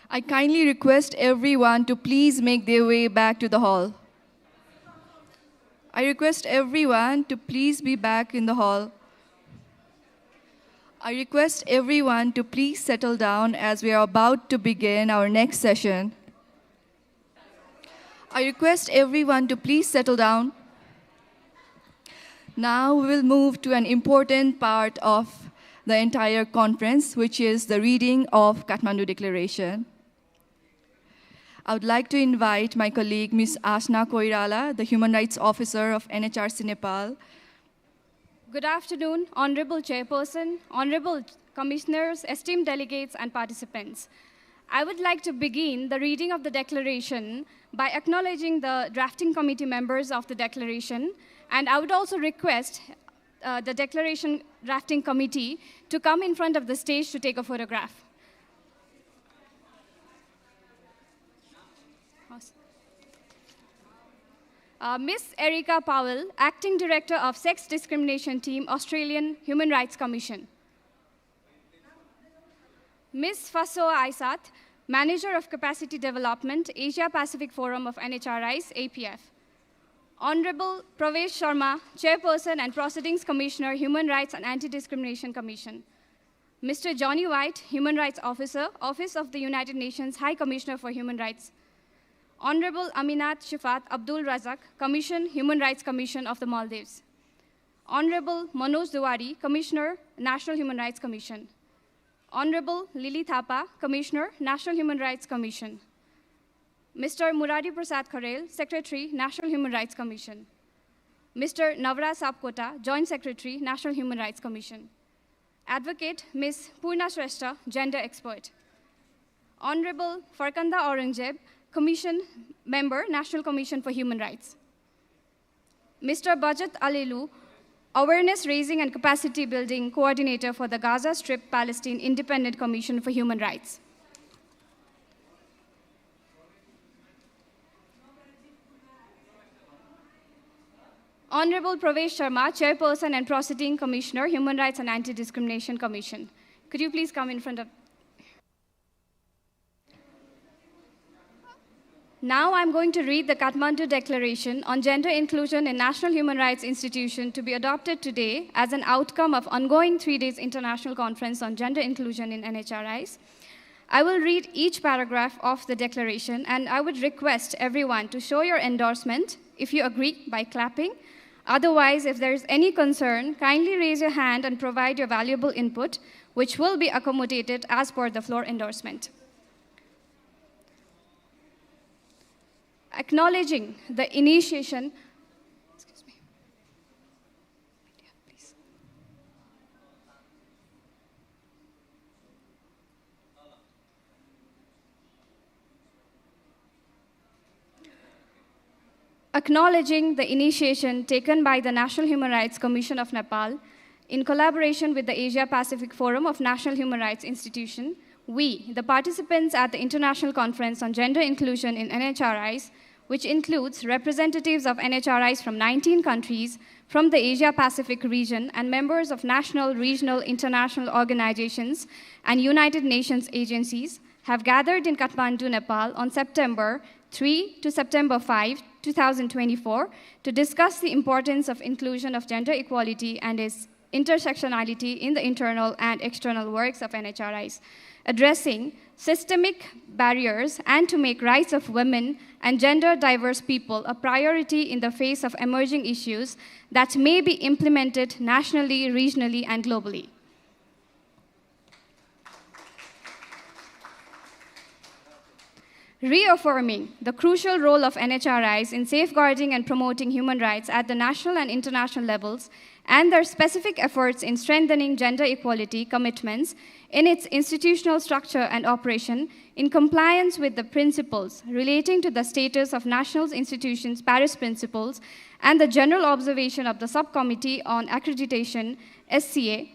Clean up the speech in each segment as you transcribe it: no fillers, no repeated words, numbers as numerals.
I kindly request everyone to please make their way back to the hall. I request everyone to please be back in the hall. I request everyone to please settle down as we are about to begin our next session. I request everyone to please settle down. Now we will move to an important part of the entire conference, which is the reading of Kathmandu Declaration. I would like to invite my colleague, Ms. Asna Koirala, the Human Rights Officer of NHRC Nepal. Good afternoon, Honorable Chairperson, Honorable Commissioners, esteemed delegates, and participants. I would like to begin the reading of the declaration by acknowledging the drafting committee members of the declaration, and I would also request the declaration drafting committee to come in front of the stage to take a photograph. Ms. Erica Powell, Acting Director of Sex Discrimination Team, Australian Human Rights Commission. Ms. Fasoa Aisat, Manager of Capacity Development, Asia Pacific Forum of NHRIs, APF. Honorable Pravesh Sharma, Chairperson and Proceedings Commissioner, Human Rights and Anti-Discrimination Commission. Mr. Johnny White, Human Rights Officer, Office of the United Nations High Commissioner for Human Rights. Honorable Aminat Shifat Abdul Razak, Commission, Human Rights Commission of the Maldives. Honorable Manoj Duwari, Commissioner, National Human Rights Commission. Honorable Lily Thapa, Commissioner, National Human Rights Commission. Mr. Murari Prasad Kharel, Secretary, National Human Rights Commission. Mr. Navra Sapkota, Joint Secretary, National Human Rights Commission. Advocate, Ms. Purna Shrestha, Gender Expert. Honorable Farkanda Aurangzeb, Commission Member, National Commission for Human Rights. Mr. Bajat Alelu, Awareness Raising and Capacity Building Coordinator for the Gaza Strip Palestine Independent Commission for Human Rights. Honorable Pravesh Sharma, Chairperson and Proceeding Commissioner, Human Rights and Anti-Discrimination Commission. Could you please come in front of... Now I'm going to read the Kathmandu Declaration on Gender Inclusion in National Human Rights Institution to be adopted today as an outcome of ongoing 3 days international conference on gender inclusion in NHRIs. I will read each paragraph of the declaration, and I would request everyone to show your endorsement if you agree by clapping. Otherwise, if there is any concern, kindly raise your hand and provide your valuable input, which will be accommodated as per the floor endorsement. Acknowledging the initiation, acknowledging the initiation taken by the National Human Rights Commission of Nepal in collaboration with the Asia Pacific Forum of National Human Rights Institution, we, the participants at the International Conference on Gender Inclusion in NHRIs, which includes representatives of NHRIs from 19 countries from the Asia Pacific region and members of national, regional, international organizations and United Nations agencies, have gathered in Kathmandu, Nepal on September 3 to September 5, 2024 to discuss the importance of inclusion of gender equality and its intersectionality in the internal and external works of NHRIs, addressing systemic barriers and to make rights of women and gender diverse people a priority in the face of emerging issues that may be implemented nationally, regionally, and globally. Reaffirming the crucial role of NHRIs in safeguarding and promoting human rights at the national and international levels and their specific efforts in strengthening gender equality commitments in its institutional structure and operation in compliance with the principles relating to the status of national institutions, Paris Principles, and the general observation of the Subcommittee on Accreditation, SCA,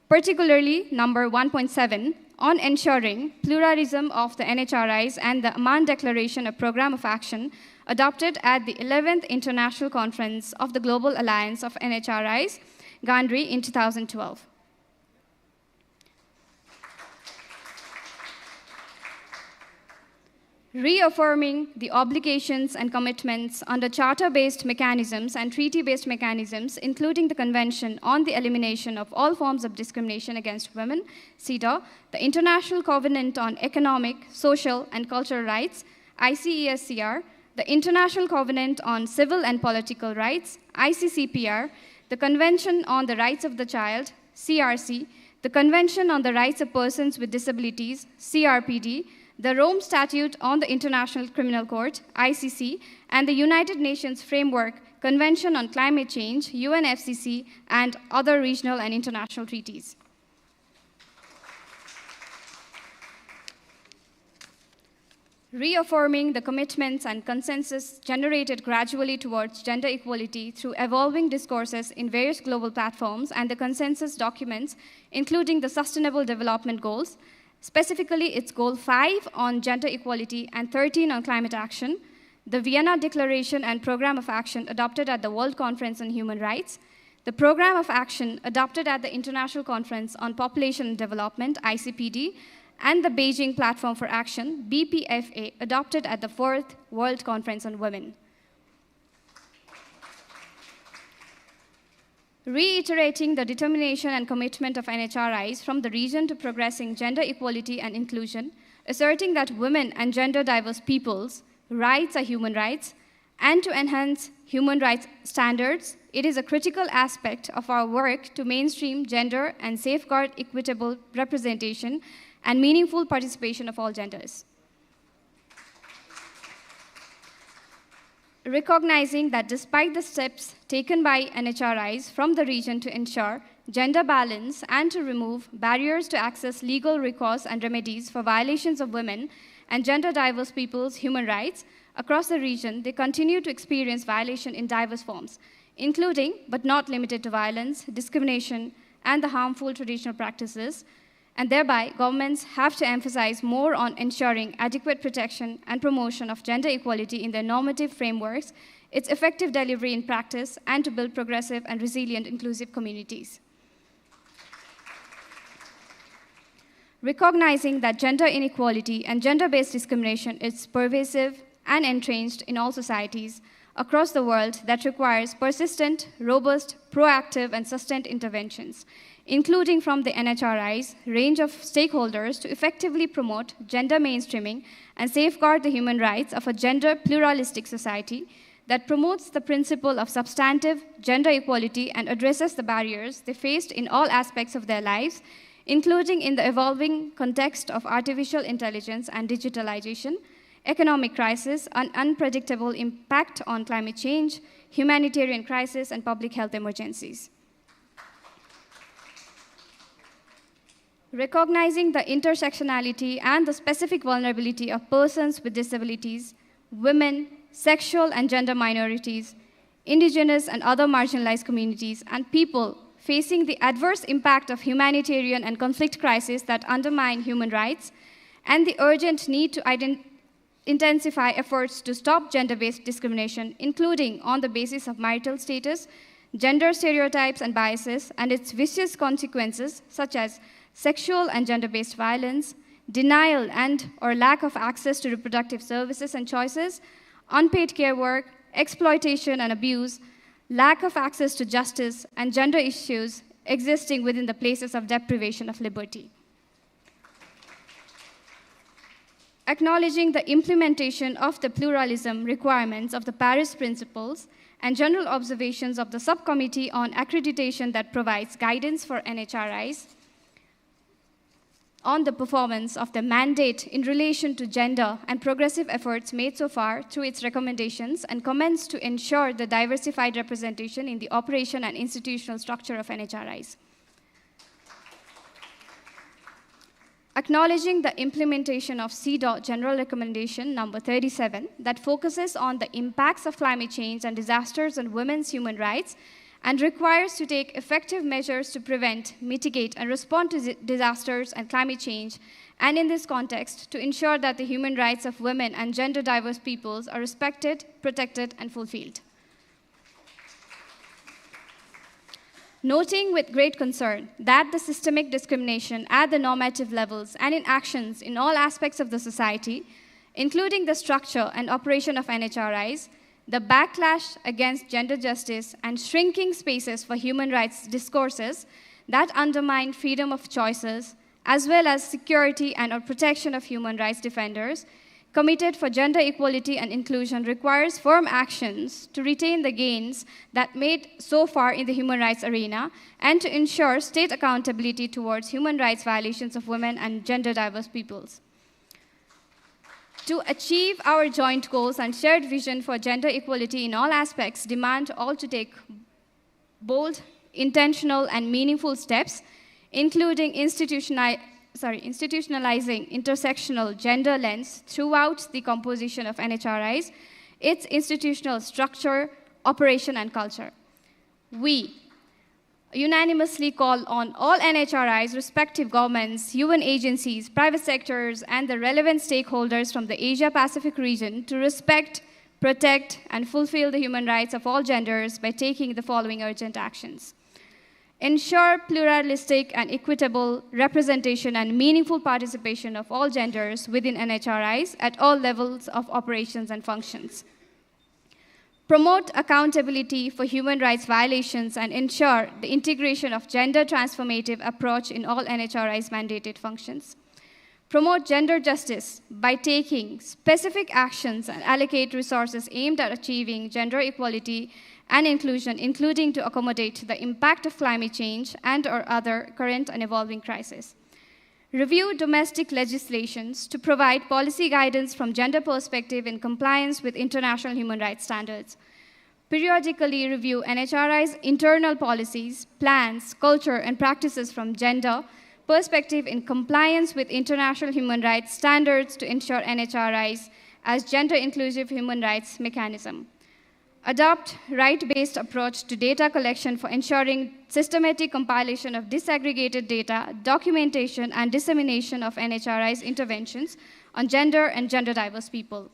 particularly number 1.7, on ensuring pluralism of the NHRIs and the Amman Declaration, a program of action adopted at the 11th International Conference of the Global Alliance of NHRIs, Gandri, in 2012. reaffirming the obligations and commitments under charter-based mechanisms and treaty-based mechanisms, including the Convention on the Elimination of All Forms of Discrimination Against Women, CEDAW, the International Covenant on Economic, Social, and Cultural Rights, ICESCR, the International Covenant on Civil and Political Rights, ICCPR, the Convention on the Rights of the Child, CRC, the Convention on the Rights of Persons with Disabilities, CRPD, the Rome Statute on the International Criminal Court, ICC, and the United Nations Framework Convention on Climate Change, UNFCCC, and other regional and international treaties. Reaffirming the commitments and consensus generated gradually towards gender equality through evolving discourses in various global platforms and the consensus documents, including the Sustainable Development Goals, specifically its Goal 5 on gender equality and 13 on climate action, the Vienna Declaration and Program of Action adopted at the World Conference on Human Rights, the Program of Action adopted at the International Conference on Population and Development, ICPD, and the Beijing Platform for Action, BPFA, adopted at the 4th World Conference on Women. Reiterating the determination and commitment of NHRIs from the region to progressing gender equality and inclusion, asserting that women and gender diverse peoples' rights are human rights, and to enhance human rights standards, it is a critical aspect of our work to mainstream gender and safeguard equitable representation and meaningful participation of all genders. Recognizing that despite the steps taken by NHRIs from the region to ensure gender balance and to remove barriers to access legal recourse and remedies for violations of women and gender diverse peoples' human rights across the region, they continue to experience violation in diverse forms, including, but not limited to, violence, discrimination, and the harmful traditional practices. And thereby, governments have to emphasize more on ensuring adequate protection and promotion of gender equality in their normative frameworks, its effective delivery in practice, and to build progressive and resilient inclusive communities. Recognizing that gender inequality and gender-based discrimination is pervasive and entrenched in all societies across the world that requires persistent, robust, proactive, and sustained interventions, including from the NHRI's range of stakeholders to effectively promote gender mainstreaming and safeguard the human rights of a gender pluralistic society that promotes the principle of substantive gender equality and addresses the barriers they faced in all aspects of their lives, including in the evolving context of artificial intelligence and digitalization, economic crisis, an unpredictable impact on climate change, humanitarian crisis, and public health emergencies. Recognizing the intersectionality and the specific vulnerability of persons with disabilities, women, sexual and gender minorities, indigenous and other marginalized communities, and people facing the adverse impact of humanitarian and conflict crises that undermine human rights, and the urgent need to intensify efforts to stop gender-based discrimination, including on the basis of marital status, gender stereotypes and biases, and its vicious consequences, such as sexual and gender-based violence, denial and or lack of access to reproductive services and choices, unpaid care work, exploitation and abuse, lack of access to justice, and gender issues existing within the places of deprivation of liberty. Acknowledging the implementation of the pluralism requirements of the Paris Principles and general observations of the Subcommittee on Accreditation that provides guidance for NHRIs on the performance of the mandate in relation to gender and progressive efforts made so far through its recommendations, and comments to ensure the diversified representation in the operation and institutional structure of NHRIs. Acknowledging the implementation of CEDAW General Recommendation number 37 that focuses on the impacts of climate change and disasters on women's human rights, and requires to take effective measures to prevent, mitigate, and respond to disasters and climate change, and in this context, to ensure that the human rights of women and gender diverse peoples are respected, protected, and fulfilled. Noting with great concern that the systemic discrimination at the normative levels and in actions in all aspects of the society including the structure and operation of NHRIs, the backlash against gender justice, and shrinking spaces for human rights discourses that undermine freedom of choices, as well as security and or protection of human rights defenders, committed for gender equality and inclusion requires firm actions to retain the gains that made so far in the human rights arena and to ensure state accountability towards human rights violations of women and gender diverse peoples. To achieve our joint goals and shared vision for gender equality in all aspects demand all to take bold, intentional, and meaningful steps, including institutionalizing intersectional gender lens throughout the composition of NHRIs, its institutional structure, operation, and culture. We unanimously call on all NHRIs, respective governments, UN agencies, private sectors, and the relevant stakeholders from the Asia-Pacific region to respect, protect, and fulfill the human rights of all genders by taking the following urgent actions. Ensure pluralistic and equitable representation and meaningful participation of all genders within NHRIs at all levels of operations and functions. Promote accountability for human rights violations and ensure the integration of gender transformative approach in all NHRIs mandated functions. Promote gender justice by taking specific actions and allocate resources aimed at achieving gender equality and inclusion, including to accommodate the impact of climate change and or other current and evolving crises. Review domestic legislations to provide policy guidance from gender perspective in compliance with international human rights standards. Periodically review NHRI's internal policies, plans, culture, and practices from gender perspective in compliance with international human rights standards to ensure NHRIs as gender-inclusive human rights mechanism. Adopt right-based approach to data collection for ensuring systematic compilation of disaggregated data, documentation, and dissemination of NHRI's interventions on gender and gender-diverse people.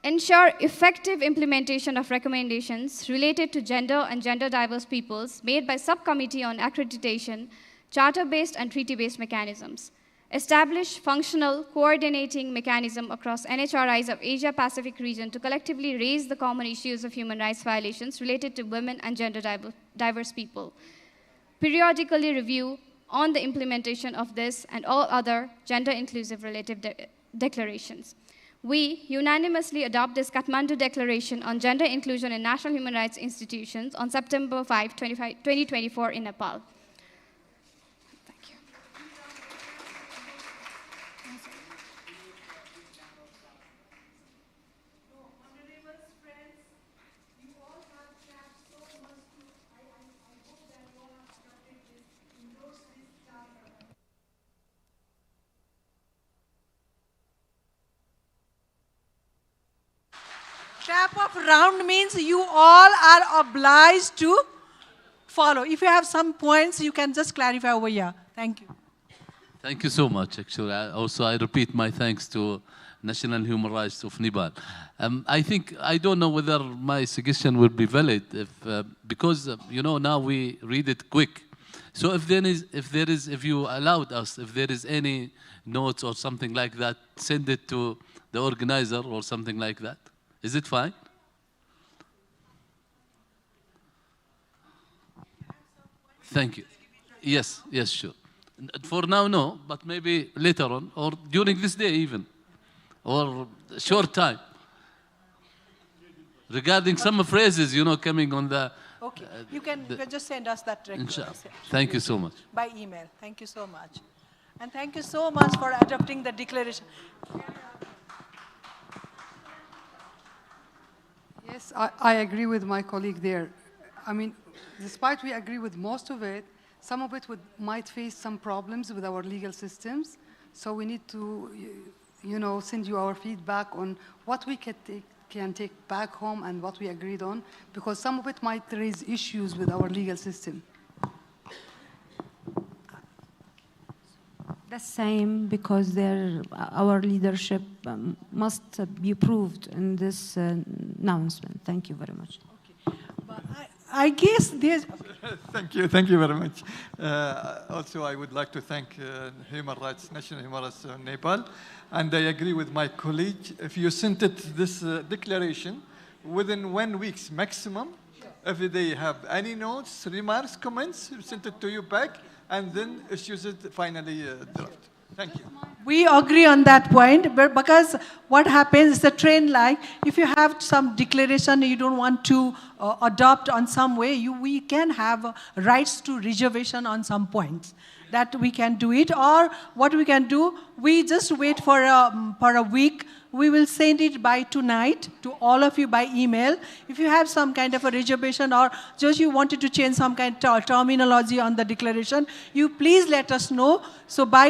Ensure effective implementation of recommendations related to gender and gender-diverse peoples made by Subcommittee on Accreditation, charter-based and treaty-based mechanisms. Establish functional coordinating mechanism across NHRIs of Asia-Pacific region to collectively raise the common issues of human rights violations related to women and gender-diverse people. Periodically review on the implementation of this and all other gender-inclusive relative declarations. We unanimously adopt this Kathmandu Declaration on Gender Inclusion in National Human Rights Institutions on September 5, 2024 in Nepal. Thank you. Tap of round means you all are obliged to follow. If you have some points, you can just clarify over here. Thank you. Thank you so much, actually. I repeat my thanks to National Human Rights of Nepal. I don't know whether my suggestion will be valid because, you know, now we read it quick. So if you allowed us, if there is any notes or something like that, send it to the organizer or something like that. Is it fine? Thank you. Yes, sure. For now, no, but maybe later on, or during this day even, or a short time. Regarding some phrases, you know, coming on the... Okay, you can just send us that directly. Thank you so much. By email. Thank you so much. And thank you so much for adopting the declaration. Yes, I agree with my colleague there. I mean, despite we agree with most of it, some of it might face some problems with our legal systems. So we need to, you know, send you our feedback on what we can take back home and what we agreed on, because some of it might raise issues with our legal system. The same, because our leadership must be proved in this announcement. Thank you very much. Okay. But I guess there's... Thank you very much. Also, I would like to thank National Human Rights Nepal, and I agree with my colleague. If you sent it this declaration within 1 week maximum, if they have any notes, remarks, comments, send it to you back, and then issues it finally draft. Thank you. We agree on that point, but because what happens is the trend like, if you have some declaration you don't want to adopt on some way, we can have rights to reservation on some points. That we can do it, or what we can do, we just wait for a week. We will send it by tonight to all of you by email. If you have some kind of a reservation or just you wanted to change some kind of terminology on the declaration, you please let us know. So by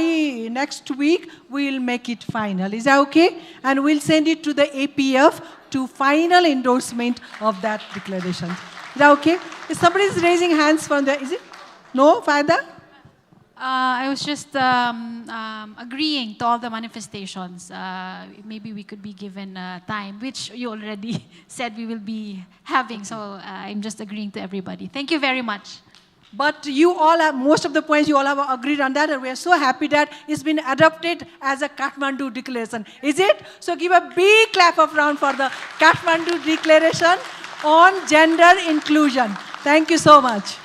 next week, we will make it final. Is that okay? And we'll send it to the APF to final endorsement of that declaration. Is that okay? If somebody is raising hands from there, is it? No, Faida? I was just agreeing to all the manifestations. Maybe we could be given time, which you already said we will be having. So I'm just agreeing to everybody. Thank you very much. But you all have, most of the points you all have agreed on that, and we are so happy that it's been adopted as a Kathmandu Declaration. Is it? So give a big clap of round for the Kathmandu Declaration on gender inclusion. Thank you so much.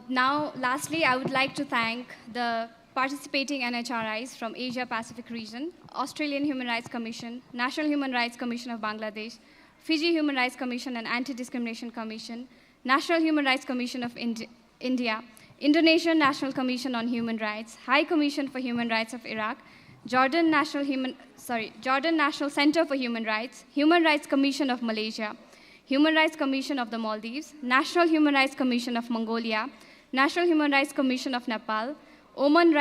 Now, lastly, I would like to thank the participating NHRIs from Asia-Pacific region, Australian Human Rights Commission, National Human Rights Commission of Bangladesh, Fiji Human Rights Commission and Anti-Discrimination Commission, National Human Rights Commission of India, Indonesian National Commission on Human Rights, High Commission for Human Rights of Iraq, Jordan National Center for Human Rights Commission of Malaysia, Human Rights Commission of the Maldives, National Human Rights Commission of Mongolia, National Human Rights Commission of Nepal, Oman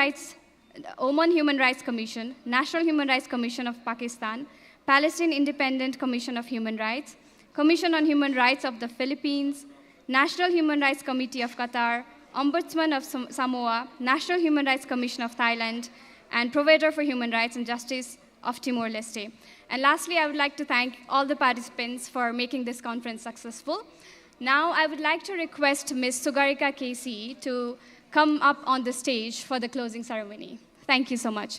Human Rights Commission, National Human Rights Commission of Pakistan, Palestine Independent Commission of Human Rights, Commission on Human Rights of the Philippines, National Human Rights Committee of Qatar, Ombudsman of Samoa, National Human Rights Commission of Thailand, and Provider for Human Rights and Justice of Timor-Leste. And lastly, I would like to thank all the participants for making this conference successful. Now, I would like to request Ms. Sugarika Casey to come up on the stage for the closing ceremony. Thank you so much.